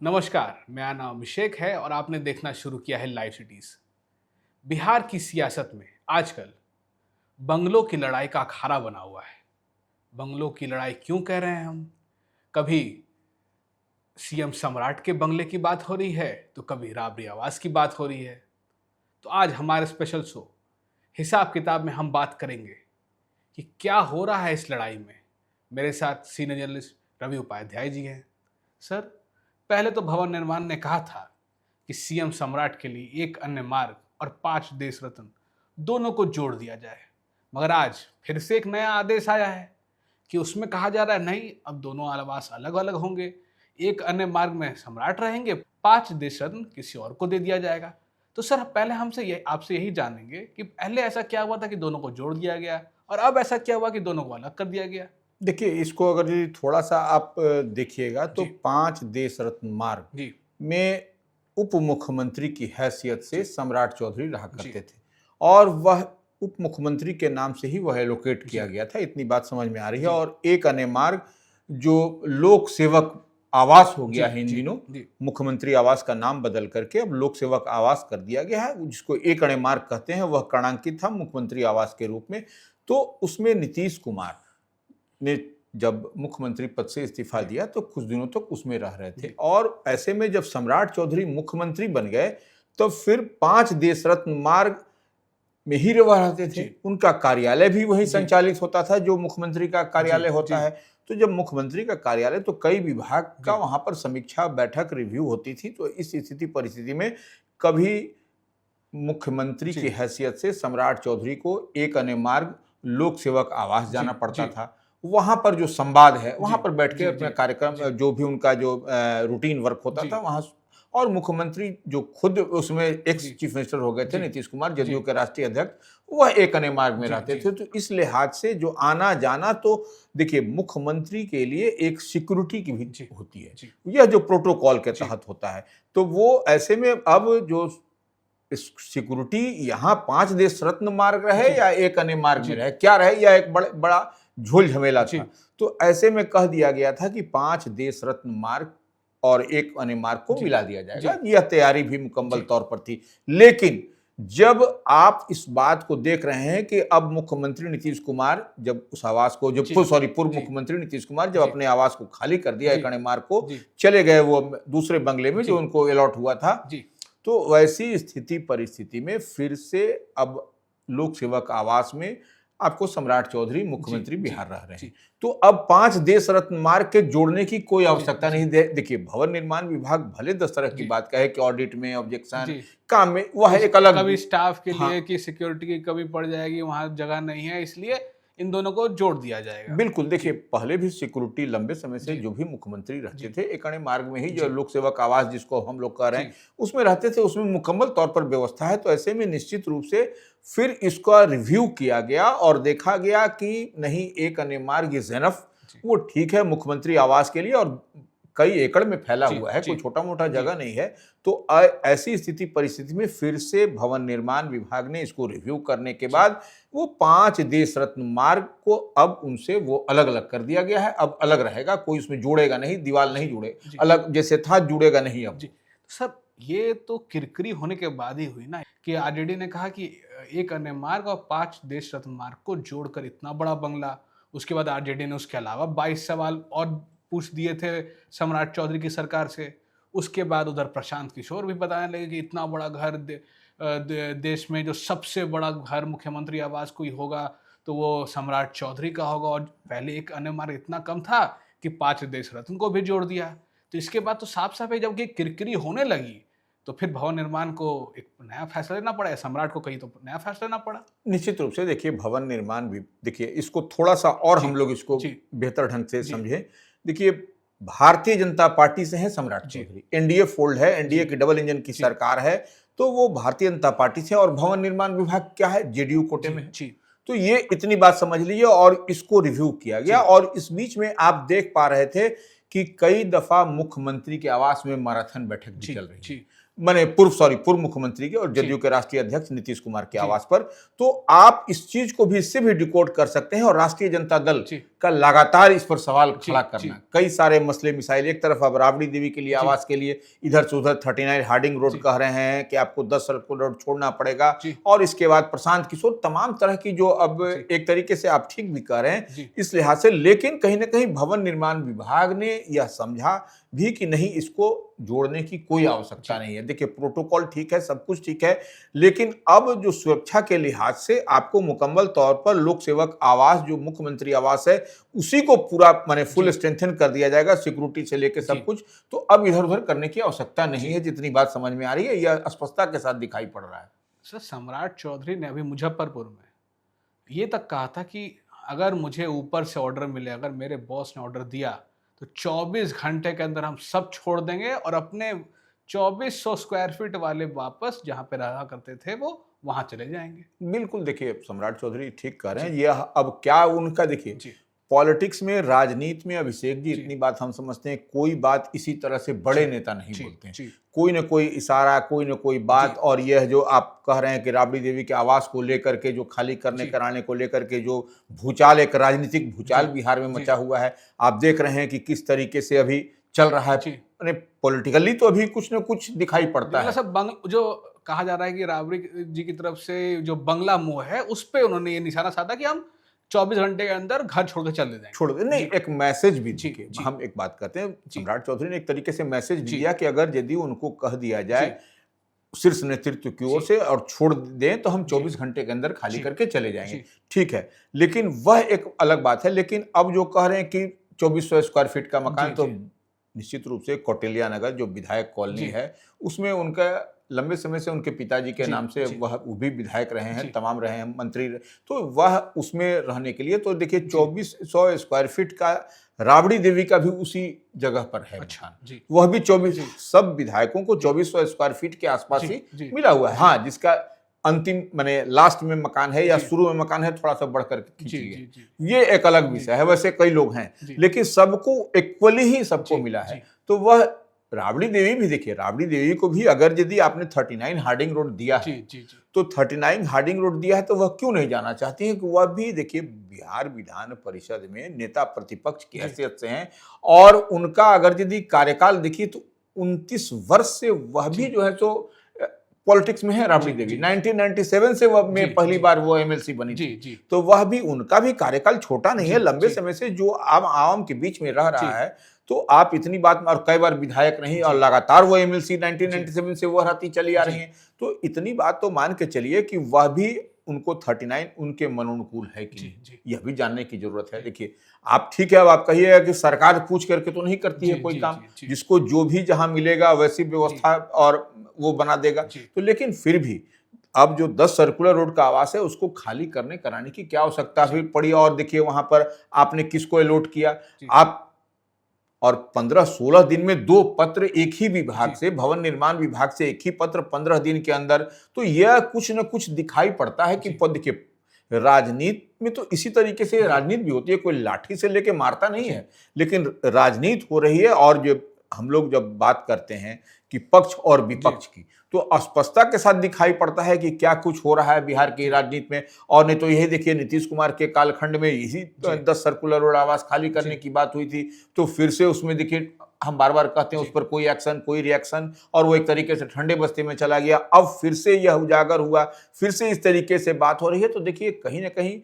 नमस्कार, मेरा नाम अभिषेक है और आपने देखना शुरू किया है लाइव सिटीज। बिहार की सियासत में आजकल बंगलों की लड़ाई का अखाड़ा बना हुआ है। बंगलों की लड़ाई क्यों कह रहे हैं हम? कभी सीएम सम्राट के बंगले की बात हो रही है तो कभी राबड़ी आवास की बात हो रही है। तो आज हमारे स्पेशल शो हिसाब किताब में हम बात करेंगे कि क्या हो रहा है इस लड़ाई में। मेरे साथ सीनियर जर्नलिस्ट रवि उपाध्याय जी हैं। सर, पहले तो भवन निर्माण ने कहा था कि सीएम सम्राट के लिए एक अन्य मार्ग और 5 देश रत्न दोनों को जोड़ दिया जाए, मगर आज फिर से एक नया आदेश आया है कि उसमें कहा जा रहा है नहीं, अब दोनों आवास अलग अलग होंगे। एक अन्य मार्ग में सम्राट रहेंगे, 5 देश रत्न किसी और को दे दिया जाएगा। तो सर, पहले हमसे ये आपसे यही जानेंगे कि पहले ऐसा क्या हुआ था कि दोनों को जोड़ दिया गया और अब ऐसा क्या हुआ कि दोनों को अलग कर दिया गया? देखिए, इसको अगर यदि थोड़ा सा आप देखिएगा तो जी। 5 देश रत्न मार्ग जी। में उप मुख्यमंत्री की हैसियत से सम्राट चौधरी रहा जी। करते थे और वह उप मुख्यमंत्री के नाम से ही वह एलोकेट किया जी। गया था। इतनी बात समझ में आ रही है। जी। और एक अन्य मार्ग जो लोक सेवक आवास हो गया है इन जी। दिनों, जी। मुख्यमंत्री आवास का नाम बदल करके अब लोक सेवक आवास कर दिया गया है, जिसको एक अन्य मार्ग कहते हैं। वह कर्णांकित था मुख्यमंत्री आवास के रूप में। तो उसमें नीतीश कुमार ने जब मुख्यमंत्री पद से इस्तीफा दिया तो कुछ दिनों तक उसमें रह रहे थे और ऐसे में जब सम्राट चौधरी मुख्यमंत्री बन गए तो फिर 5 देश रत्न मार्ग में ही रहते थे। जी। उनका कार्यालय भी वही जी। संचालित होता था जो मुख्यमंत्री का कार्यालय जी। होता जी। है। तो जब मुख्यमंत्री का कार्यालय, तो कई विभाग का जी। वहां पर समीक्षा बैठक रिव्यू होती थी। तो इस स्थिति परिस्थिति में कभी मुख्यमंत्री जी। की हैसियत से सम्राट चौधरी को एक अन्य मार्ग लोक सेवक आवास जाना जी। पड़ता जी। था। वहां पर जो संवाद है, वहां जी। पर बैठ के जी। अपना जी। कार्यक्रम, जी। जो भी उनका जो रूटीन वर्क होता जी। था वहां, और मुख्यमंत्री जो खुद उसमें एक्स जी। चीफ मिनिस्टर हो गए थे जी। नीतीश कुमार, जी। जदयू के राष्ट्रीय अध्यक्ष, वह एक अन्य मार्ग में जी। रहते जी। थे। तो इस लिहाज से जो आना जाना, तो देखिए, मुख्यमंत्री के लिए एक सिक्योरिटी की भी जी। होती है, जी। यह जो प्रोटोकॉल के जी। तहत होता है। तो वो ऐसे में अब जो सिक्योरिटी यहाँ 5 देश रत्न मार्ग रहे जी। या एक अन्य मार्ग में जी। रहे, क्या रहे, या एक बड़ा झोल झमेला जी। था। तो ऐसे में कह दिया गया था कि 5 देश रत्न मार्ग और एक अन्य मार्ग को जी। मिला दिया जाएगा। जी। यह तैयारी भी मुकम्मल जी। तौर पर थी। लेकिन जब आप इस बात को देख रहे हैं कि अब मुख्यमंत्री नीतीश कुमार जब उस आवास को, जी। पूर्व जी। मुख्यमंत्री नीतीश कुमार जब जी। अपने आवास को खाली कर दिया, जी। एक अन्य मार्ग को, जी। चले गए वो दूसरे बंगले में जी। जो उनको अलॉट हुआ था। जी। तो वैसी स्थिति परिस्थिति में फिर से अब लोक सेवक आवास में आपको सम्राट चौधरी मुख्यमंत्री जी। बिहार रह रहे जी। हैं। तो अब 5 देश रत्न मार्ग के जोड़ने की कोई जी। आवश्यकता नहीं। देखिए, भवन निर्माण विभाग भले 10 तरह की जी। बात कहे कि ऑडिट में, ऑब्जेक्शन, जी। काम में, वह एक अलग। कभी स्टाफ के हाँ, लिए कि सिक्योरिटी की कमी पड़ जाएगी, वहां जगह नहीं है, इसलिए इन दोनों को जोड़ दिया जाएगा। बिल्कुल। देखिए, जी। पहले भी सिक्योरिटी लंबे समय से जी। जो भी मुख्यमंत्री रहते जी। थे, एक अन्य मार्ग में ही, जो जी। लोक सेवक आवास जिसको हम लोग कह रहे हैं, जी। उसमें रहते थे। उसमें मुकम्मल तौर पर व्यवस्था है। तो ऐसे में निश्चित रूप से फिर इसका रिव्यू किया गया और देखा गया कि नहीं, एक अन्य मार्ग इज एनफ, जी। वो ठीक है मुख्यमंत्री आवास के लिए, और कई एकड़ में फैला जी। हुआ है, जी। कोई छोटा मोटा जी। जगह नहीं है। तो ऐसी स्थिति परिस्थिति में फिर से भवन निर्माण विभाग ने इसको रिव्यू करने के बाद वो 5 देश रत्न मार्ग को अब उनसे वो अलग अलग कर दिया गया है। अब अलग रहेगा, कोई उसमें जुड़ेगा नहीं, दीवार नहीं जुड़े, जी। अलग जैसे था जुड़ेगा नहीं अब। जी। सर, ये तो किरकिरी होने के बाद ही हुई ना कि आरजेडी ने कहा कि एक अन्य मार्ग और 5 देश रत्न मार्ग को जोड़कर इतना बड़ा बंगला। उसके बाद आरजेडी ने उसके अलावा 22 सवाल और पूछ दिए थे सम्राट चौधरी की सरकार से। उसके बाद उधर प्रशांत किशोर भी बताने लगे कि इतना बड़ा घर देश में जो सबसे बड़ा घर मुख्यमंत्री आवास कोई होगा तो वो सम्राट चौधरी का होगा। और पहले एक अन्य मार्ग इतना कम था कि 5 देश रत्न को भी जोड़ दिया। तो इसके बाद तो साफ साफ है, जब ये किरकिरी होने लगी तो फिर भवन निर्माण को एक नया फैसला लेना पड़ा, सम्राट को कहीं तो नया फैसला लेना पड़ा। निश्चित रूप से देखिए, भवन निर्माण भी, देखिए इसको थोड़ा सा और हम लोग इसको जी। बेहतर ढंग से जी। समझें। देखिए, भारतीय जनता पार्टी से है सम्राट जी। चौधरी, एनडीए फोल्ड है, एनडीए जी। की डबल इंजन की जी। सरकार है। तो वो भारतीय जनता पार्टी से, और भवन निर्माण विभाग क्या है, जेडीयू कोटे में है। जी। तो ये इतनी बात समझ लीजिए, और इसको रिव्यू किया गया। जी। और इस बीच में आप देख पा रहे थे कि कई दफा मुख्यमंत्री के आवास में मैराथन बैठक भी जी। चल रही है। जी। माने पूर्व मुख्यमंत्री के और जी। जदयू के राष्ट्रीय अध्यक्ष नीतीश कुमार के जी। आवास पर। तो आप इस चीज को भी, इससे भी डिकोड कर सकते हैं। और राष्ट्रीय जनता दल जी। का लगातार इस पर सवाल खड़ा जी। करना, कई सारे मसले मिसाइल, एक तरफ अब राबड़ी देवी के लिए आवास के लिए इधर से उधर 39 हार्डिंग रोड कह रहे हैं कि आपको 10 सर्कुलर रोड छोड़ना पड़ेगा, और इसके बाद प्रशांत किशोर, तमाम तरह की जो अब एक तरीके से आप ठीक भी कह रहे हैं इस लिहाज से। लेकिन कहीं ना कहीं भवन निर्माण विभाग ने यह समझा भी कि नहीं, इसको जोड़ने की कोई आवश्यकता नहीं है। देखिए प्रोटोकॉल ठीक है, सब कुछ ठीक है, लेकिन अब जो सुरक्षा के लिहाज से आपको मुकम्मल तौर पर लोक सेवक आवास जो मुख्यमंत्री आवास है उसी को पूरा माने फुल स्ट्रेंथन कर दिया जाएगा, सिक्योरिटी से लेकर सब कुछ। तो अब इधर उधर करने की आवश्यकता नहीं है, जितनी बात समझ में आ रही है, यह स्पष्टता के साथ दिखाई पड़ रहा है। सर, सम्राट चौधरी ने अभी मुजफ्फरपुर में ये तक कहा था कि अगर मुझे ऊपर से ऑर्डर मिले, अगर मेरे बॉस ने ऑर्डर दिया तो 24 घंटे के अंदर हम सब छोड़ देंगे और अपने 2400 स्क्वायर फीट वाले वापस जहां पे रहा करते थे वो वहां चले जाएंगे। बिल्कुल, देखिए सम्राट चौधरी ठीक कह रहे हैं। यह अब क्या उनका, देखिए पॉलिटिक्स में, राजनीति में अभिषेक जी इतनी बात हम समझते हैं, कोई बात इसी तरह से बड़े नेता नहीं बोलते हैं। कोई न कोई इशारा, कोई न कोई बात, और यह जो आप कह रहे हैं कि राबड़ी देवी के आवास को लेकर के जो खाली करने कराने को लेकर के जो भूचाल, एक राजनीतिक भूचाल बिहार में मचा हुआ है, आप देख रहे हैं कि किस तरीके से अभी चल रहा है। पॉलिटिकली तो अभी कुछ न कुछ दिखाई पड़ता है। सब जो कहा जा रहा है कि राबड़ी जी की तरफ से जो बंगला मुंह है उस पे उन्होंने ये निशाना साधा कि हम 24 घंटे के अंदर घर छोड़ के चले जाएंगे। छोड़ दे नहीं, एक मैसेज भी दिए। हम एक बात कहते हैं, सम्राट चौधरी ने एक तरीके से मैसेज भी दिया कि अगर यदि उनको कह दिया जाए शीर्ष नेतृत्व की ओर से और छोड़ दें तो हम 24 घंटे के अंदर खाली करके चले जाएंगे, ठीक है। लेकिन वह एक अलग बात है। लेकिन अब जो कह रहे हैं कि 2400 स्क्वायर फीट का मकान, तो निश्चित रूप से कौटिल्या नगर जो विधायक कॉलोनी है उसमें उनका लंबे समय से उनके पिताजी के नाम से वह भी विधायक रहे हैं, तमाम रहे हैं, मंत्री, तो वह उसमें रहने के लिए, तो देखिए 2400 स्क्वायर फीट का राबड़ी देवी का भी उसी जगह पर है मकान। वह भी 24, सब विधायकों को 2400 स्क्वायर फीट के आसपास ही मिला हुआ है। हाँ, जिसका अंतिम माने लास्ट में मकान है या शुरू में मकान है, थोड़ा सा बढ़कर खींच लिए, ये एक अलग विषय है। वैसे कई लोग हैं, लेकिन सबको इक्वली ही सबको मिला है। तो वह राबड़ी देवी भी, देखिए राबड़ी देवी को भी अगर यदि आपने 39 हार्डिंग रोड दिया है, तो 39 हार्डिंग रोड दिया है तो वह क्यों नहीं जाना चाहती है कि वह भी, देखिए बिहार विधान परिषद में नेता प्रतिपक्ष की हैसियत से हैं, और उनका अगर यदि कार्यकाल देखिए तो 29 वर्ष से वह भी जो है तो पॉलिटिक्स में है। राबड़ी देवी 1997 से वह में पहली बार वो एमएलसी बनी थी, तो वह भी, उनका भी कार्यकाल छोटा नहीं है, लंबे समय से जो आवाम के बीच में रह रहा है। तो आप इतनी बात, और कई बार विधायक नहीं, और लगातार वो एमएलसी 1997 से वो रहती चली आ रही हैं, तो इतनी बात तो मान के चलिए कि वह भी उनको 39 उनके मनोनुकूल है कि नहीं, यह भी जानने की जरूरत है। देखिए आप ठीक है, अब आप कहिएगा कि सरकार पूछ करके तो नहीं करती है कोई काम, जिसको जो भी जहां मिलेगा वैसी व्यवस्था और वो बना देगा। तो लेकिन फिर भी अब जो 10 सर्कुलर रोड का आवास है उसको खाली करने कराने की क्या आवश्यकता पड़ी। और देखिए वहां पर आपने किसको अलॉट किया, आप, और 15-16 दिन में 2 पत्र एक ही विभाग से, भवन निर्माण विभाग से एक ही पत्र 15 दिन के अंदर, तो यह कुछ न कुछ दिखाई पड़ता है कि देखिए राजनीति में तो इसी तरीके से राजनीति भी होती है, कोई लाठी से लेके मारता नहीं है, लेकिन राजनीति हो रही है। और जो हम लोग जब बात करते हैं कि पक्ष और विपक्ष की, तो स्पष्टता के साथ दिखाई पड़ता है कि क्या कुछ हो रहा है बिहार की राजनीति में। और नहीं तो यही देखिए नीतीश कुमार के कालखंड में यही 10 सर्कुलर रोड आवास खाली करने की बात हुई थी, तो फिर से उसमें देखिए हम बार बार कहते हैं उस पर कोई एक्शन, कोई रिएक्शन, और वो एक तरीके से ठंडे बस्ती में चला गया। अब फिर से यह उजागर हुआ, फिर से इस तरीके से बात हो रही है। तो देखिए कहीं ना कहीं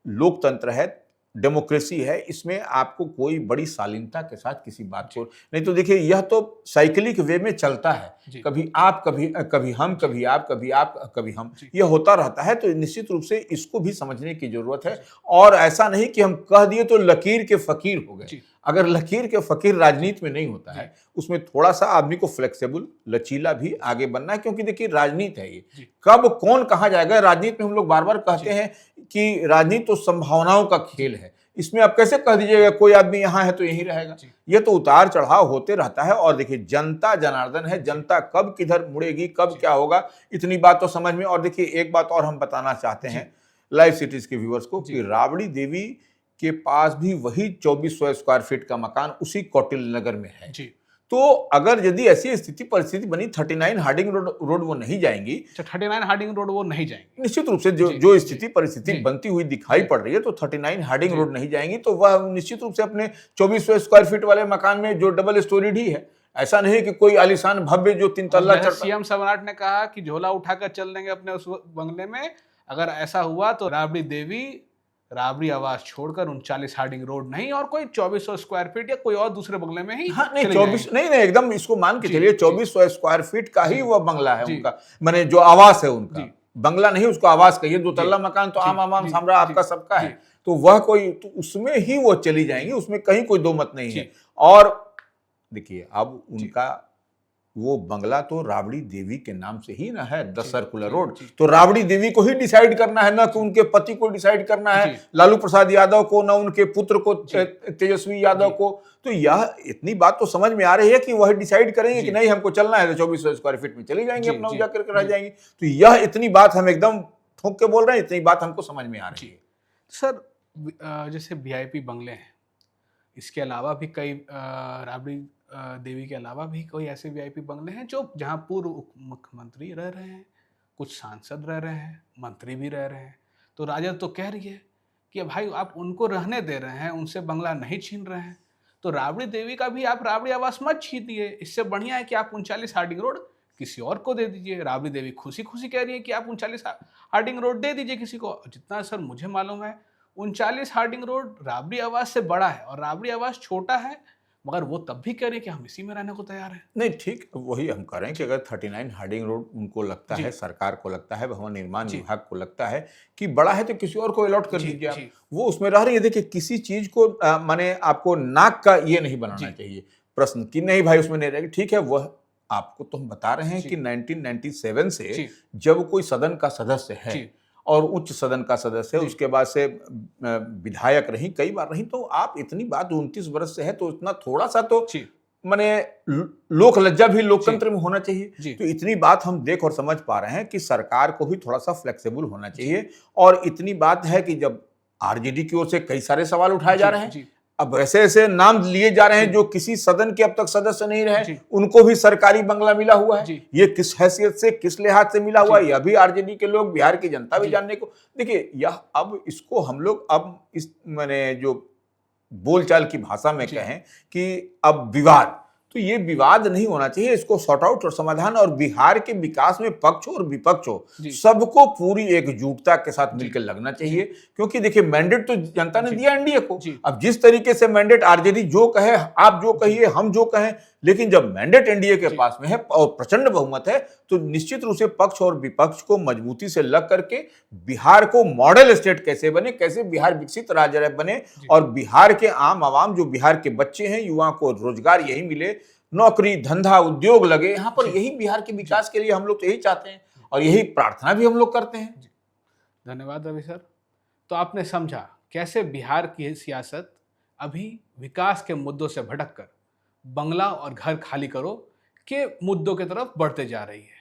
लोकतंत्र है, डेमोक्रेसी है, इसमें आपको कोई बड़ी शालीनता के साथ किसी बात को नहीं, तो देखिए यह तो साइकिलिक वे में चलता है, कभी आप, कभी हम, कभी आप, कभी आप, कभी हम, यह होता रहता है। तो निश्चित रूप से इसको भी समझने की जरूरत है, और ऐसा नहीं कि हम कह दिए तो लकीर के फकीर हो गए। अगर लकीर के फकीर राजनीति में नहीं होता है, उसमें थोड़ा सा आदमी को फ्लेक्सिबल, लचीला भी आगे बनना है, क्योंकि देखिए राजनीति है, ये कब कौन कहाँ जाएगा। राजनीति में हम लोग बार बार कहते हैं कि राजनीति तो संभावनाओं का खेल है, इसमें आप कैसे कह दीजिएगा कोई आदमी यहाँ है तो यहीं रहेगा। ये तो उतार चढ़ाव होते रहता है। और देखिए जनता जनार्दन है, जनता कब किधर मुड़ेगी, कब क्या होगा, इतनी बात तो समझ में। और देखिए एक बात और हम बताना चाहते हैं लाइव सिटीज के व्यूअर्स को कि राबड़ी देवी के पास भी वही 2400 स्क्वायर फीट का मकान उसी कौटिल्य नगर में है। तो अगर यदि ऐसी स्थिति परिस्थिति बनी 39 हार्डिंग रोड वो नहीं जाएंगी, 39 हार्डिंग रोड वो नहीं जाएंगे, निश्चित रूप से जो जी, जो जी, स्थिति परिस्थिति जी, बनती हुई दिखाई जी, पड़ रही है, तो 39 हार्डिंग जी, रोड नहीं जाएंगी, तो वह निश्चित रूप से अपने 2400 स्क्वायर फीट वाले मकान में जो डबल स्टोरीड ही है, ऐसा नहीं कि कोई आलीशान भव्य जो 3 तल्ला जैसे चढ़ता। सीएम सम्राट ने कहा कि झोला उठाकर चल देंगे अपने उस बंगले में, अगर ऐसा हुआ तो राबड़ी देवी राबड़ी आवास छोड़कर 39 हार्डिंग रोड नहीं और कोई 2400 स्क्वायर फीट या कोई और दूसरे बंगले में ही हाँ नहीं, चली 24 जाएंगी। नहीं नहीं, एकदम इसको मान के जी, चलिए जी, 2400 स्क्वायर फीट का ही जी, वह बंगला है जी, उनका, माने जो आवास है उनका, जी, बंगला नहीं उसको आवास कहिए, 2 जी, तल्ला मकान तो जी, आम आम जी, सामरा आपका जी, सबका जी, है, तो वह कोई तो उसमें ही वो चली जाएंगी, उसमें कहीं कोई दो मत नहीं जी, है। और देखिए अब जी, उनका वो बंगला तो राबड़ी देवी के नाम से ही ना है, 10 जी, सर्कुलर जी, रोड, जी, तो राबड़ी देवी को ही डिसाइड करना है, ना कि उनके पति को डिसाइड करना है, जी, लालू प्रसाद यादव को, ना उनके पुत्र को जी, तेजस्वी यादव जी, को। तो यह इतनी बात तो समझ में आ रही है कि वह डिसाइड करेंगे कि जी, नहीं हमको चलना है, तो 2400 स्क्वायर फीट में चली जाएंगे, जी, अपना जी, जाकर के रह जी, जाएंगे। तो यह इतनी बात हम एकदम ठोक के बोल रहे हैं, इतनी बात हमको समझ में आ रही जी। है। सर जैसे वीआईपी बंगले हैं, इसके अलावा भी कई राबड़ी देवी के अलावा भी कोई ऐसे वीआईपी बंगले हैं जो जहां पूर्व उप मुख्यमंत्री रह रहे हैं, कुछ सांसद रह रहे हैं, मंत्री भी रह रहे हैं। तो राजद तो कह रही है कि भाई आप उनको रहने दे रहे हैं, उनसे बंगला नहीं छीन रहे हैं, तो राबड़ी देवी का भी आप राबड़ी आवास मत छीनिए। इससे बढ़िया है कि आप 39 हार्डिंग रोड किसी और को दे दीजिए। राबड़ी देवी खुशी खुशी कह रही है कि आप 39 हार्डिंग रोड दे दीजिए किसी को। जितना सर मुझे मालूम है 39 हार्डिंग रोड राबड़ी आवास से बड़ा है और राबड़ी आवास छोटा है, मगर वो तब भी कह रहे हैं कि हम इसी में रहने को तैयार हैं। नहीं ठीक, वही हम कह रहे हैं कि अगर 39 हार्डिंग रोड उनको लगता जी, है, सरकार को लगता है, भवन निर्माण जी, विभाग को लगता है कि बड़ा है, तो किसी और को अलॉट कर जी, दीजिए आप। जी, वो उसमें रह रही है। देखिए किसी चीज को माने आपको नाक का ये नहीं बनाना जी, चाहिए प्रश्न कि नहीं भाई उसमें नहीं रहेगी। ठीक है, वह आपको तो हम बता रहे हैं जी, कि 1997 से जी, जब कोई सदन का सदस्य है जी, और उच्च सदन का सदस्य है, जी, उसके बाद से विधायक रही, कई बार रही, तो आप इतनी बात 29 वर्ष से है, तो इतना थोड़ा सा तो जी, माने लोक लज्जा भी जी, लोकतंत्र में होना चाहिए। जी, तो इतनी बात हम देख और समझ पा रहे हैं कि सरकार को भी थोड़ा सा फ्लेक्सिबल होना चाहिए। और इतनी बात है कि जब आरजेडी की ओर से कई सारे सवाल उठाए जा जी, रहे हैं, जी, अब ऐसे ऐसे नाम लिए जा रहे हैं जी, जो किसी सदन के अब तक सदस्य नहीं रहे, जी, उनको भी सरकारी बंगला मिला हुआ है। जी, ये किस हैसियत से, किस लिहाज से मिला हुआ है, जी, यह भी आरजेडी के लोग, बिहार की जनता भी जी, जानने को। देखिए यह अब इसको हम लोग अब इस माने जो बोलचाल की भाषा में जी, कहें कि अब विवाद, तो ये विवाद नहीं होना चाहिए, इसको सॉर्ट आउट और समाधान, और बिहार के विकास में पक्ष हो और विपक्ष हो, जी, सबको पूरी एकजुटता के साथ जी, मिलकर लगना चाहिए। क्योंकि देखिए मैंडेट तो जनता ने जी, दिया एनडीए को। जी, अब जिस तरीके से मैंडेट आरजेडी जो कहे, आप जो कहिए, हम जो कहें, लेकिन जब मैंडेट एनडीए के जी, पास में है और प्रचंड बहुमत है, तो निश्चित रूप से पक्ष और विपक्ष को मजबूती से लग करके बिहार को मॉडल स्टेट कैसे बने, कैसे बिहार विकसित राज्य बने, जी, और बिहार के आम आवाम जो बिहार के बच्चे हैं, युवाओं को रोजगार यही मिले, नौकरी धंधा उद्योग लगे यहाँ पर, जी, यही बिहार के विकास के लिए हम लोग तो यही चाहते हैं और यही प्रार्थना भी हम लोग करते हैं। जी। धन्यवाद रवि सर। तो आपने समझा कैसे बिहार की सियासत अभी विकास के मुद्दों से भटककर बंगला और घर खाली करो के मुद्दों की तरफ बढ़ते जा रही है।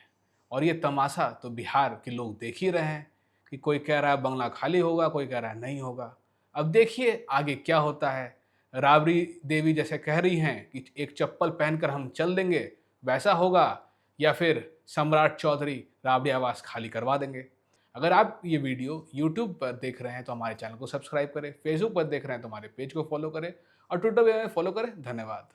और ये तमाशा तो बिहार के लोग देख ही रहे हैं कि कोई कह रहा है बंगला खाली होगा, कोई कह रहा है नहीं होगा। अब देखिए आगे क्या होता है। राबड़ी देवी जैसे कह रही हैं कि एक चप्पल पहनकर हम चल देंगे, वैसा होगा, या फिर सम्राट चौधरी राबड़ी आवास खाली करवा देंगे। अगर आप ये वीडियो यूट्यूब पर देख रहे हैं तो हमारे चैनल को सब्सक्राइब करें, फेसबुक पर देख रहे हैं तो हमारे पेज को फॉलो करें और ट्विटर पे फॉलो करें। धन्यवाद।